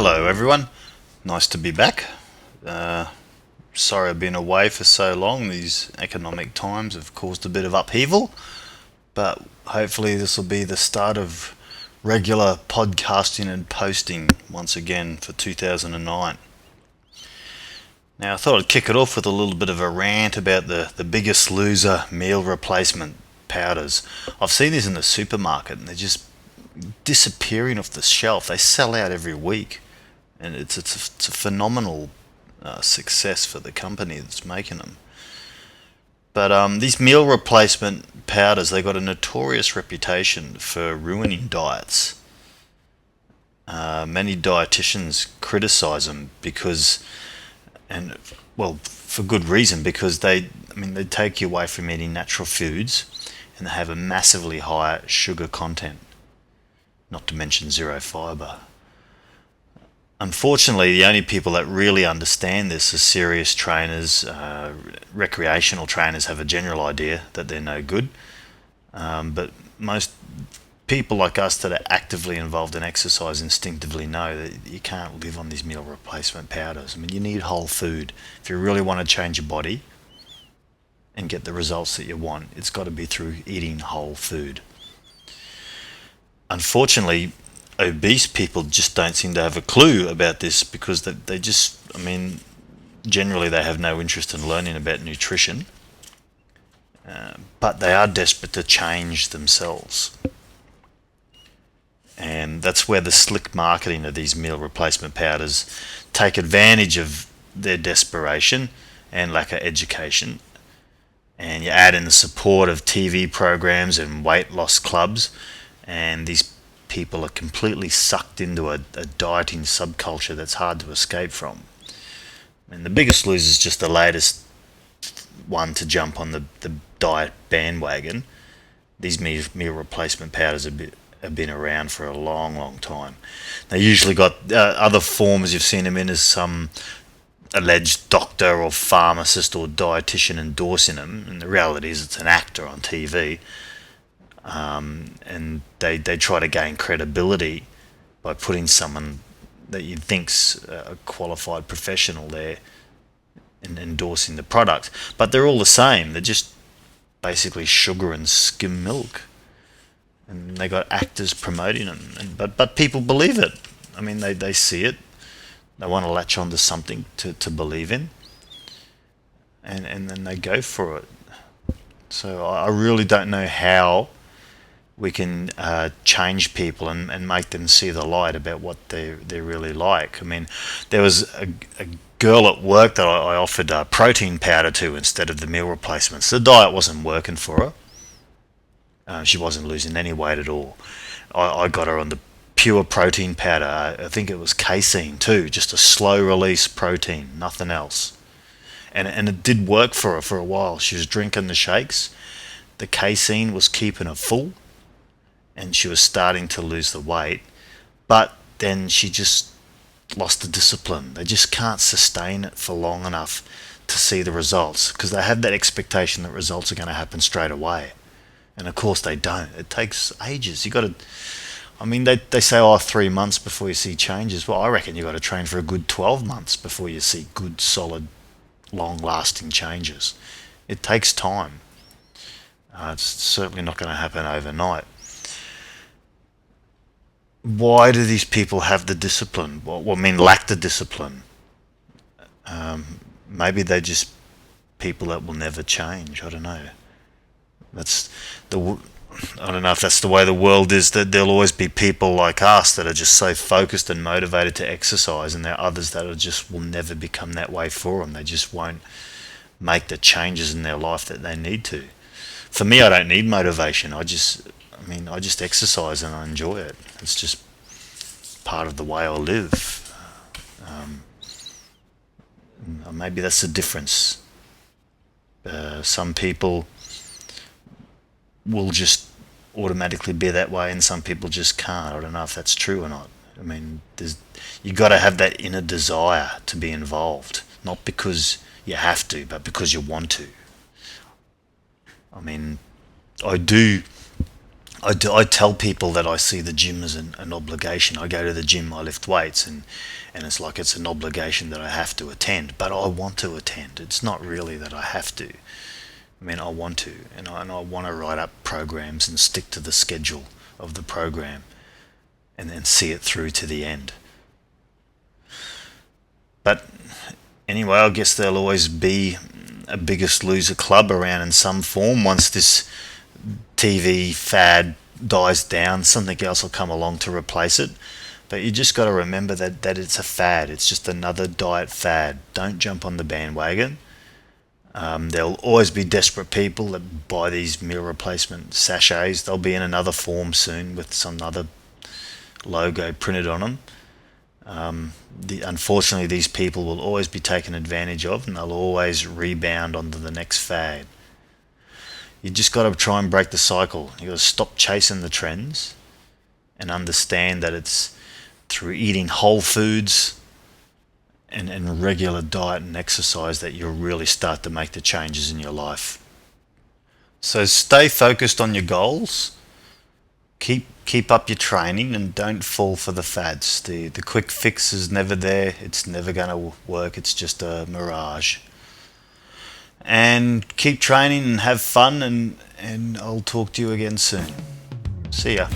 Hello, everyone. Nice to be back. Sorry I've been away for so long. These economic times have caused a bit of upheaval, but hopefully, this will be the start of regular podcasting and posting once again for 2009. Now, I thought I'd kick it off with a little bit of a rant about the biggest loser meal replacement powders. I've seen these in the supermarket and they're just disappearing off the shelf. They sell out every week, and it's a phenomenal success for the company that's making them. But these meal replacement powders, they got a notorious reputation for ruining diets. Many dietitians criticize them because, and well, for good reason, because they take you away from eating natural foods, and they have a massively high sugar content, not to mention zero fiber. Unfortunately, the only people that really understand this are serious trainers. Recreational trainers have a general idea that they're no good, but most people like us that are actively involved in exercise instinctively know that you can't live on these meal replacement powders. I mean, you need whole food. If you really want to change your body and get the results that you want, it's got to be through eating whole food. Unfortunately, obese people just don't seem to have a clue about this because they just, generally they have no interest in learning about nutrition, but they are desperate to change themselves. And that's where the slick marketing of these meal replacement powders take advantage of their desperation and lack of education. And you add in the support of TV programs and weight loss clubs, and these people are completely sucked into a dieting subculture that's hard to escape from. And the Biggest Loser is just the latest one to jump on the diet bandwagon. These meal replacement powders have been around for a long, long time. They usually got other forms you've seen them in as some alleged doctor or pharmacist or dietitian endorsing them, and the reality is it's an actor on TV. And they try to gain credibility by putting someone that you think's a qualified professional there and endorsing the product. But they're all the same. They're just basically sugar and skim milk. And they got actors promoting them. But people believe it. They see it. They want to latch onto something to believe in. And then they go for it. So I really don't know how we can change people and make them see the light about what they're really like. There was a girl at work that I offered protein powder to instead of the meal replacements. The diet wasn't working for her. She wasn't losing any weight at all. I got her on the pure protein powder. I think it was casein too, just a slow release protein, nothing else. And it did work for her for a while. She was drinking the shakes. The casein was keeping her full, and she was starting to lose the weight, but then she just lost the discipline. They just can't sustain it for long enough to see the results because they have that expectation that results are going to happen straight away, and of course they don't. It takes ages. You got to. They say 3 months before you see changes. Well, I reckon you got to train for a good 12 months before you see good, solid, long-lasting changes. It takes time. It's certainly not going to happen overnight. Why do these people have the discipline? Lack the discipline. Maybe they're just people that will never change. I don't know. I don't know if that's the way the world is, that there'll always be people like us that are just so focused and motivated to exercise, and there are others that will never become that way for them. They just won't make the changes in their life that they need to. For me, I don't need motivation. I just exercise and I enjoy it. It's just part of the way I live. Maybe that's the difference. Some people will just automatically be that way, and some people just can't. I don't know if that's true or not. You got to have that inner desire to be involved, not because you have to, but because you want to. I do I tell people that I see the gym as an obligation. I go to the gym, I lift weights, and it's like it's an obligation that I have to attend. But I want to attend. It's not really that I have to. I mean, I want to, and I want to write up programs and stick to the schedule of the program, and then see it through to the end. But anyway, I guess there'll always be a Biggest Loser club around in some form. Once this TV fad dies down, something else will come along to replace it. But you just got to remember that it's a fad. It's just another diet fad. Don't jump on the bandwagon. There'll always be desperate people that buy these meal replacement sachets. They'll be in another form soon with some other logo printed on them. Unfortunately, these people will always be taken advantage of, and they'll always rebound onto the next fad. You just got to try and break the cycle. You got to stop chasing the trends and understand that it's through eating whole foods and regular diet and exercise that you'll really start to make the changes in your life. So stay focused on your goals. Keep up your training and don't fall for the fads. The quick fix is never there. It's never going to work. It's just a mirage. And keep training and have fun, and I'll talk to you again soon. See ya.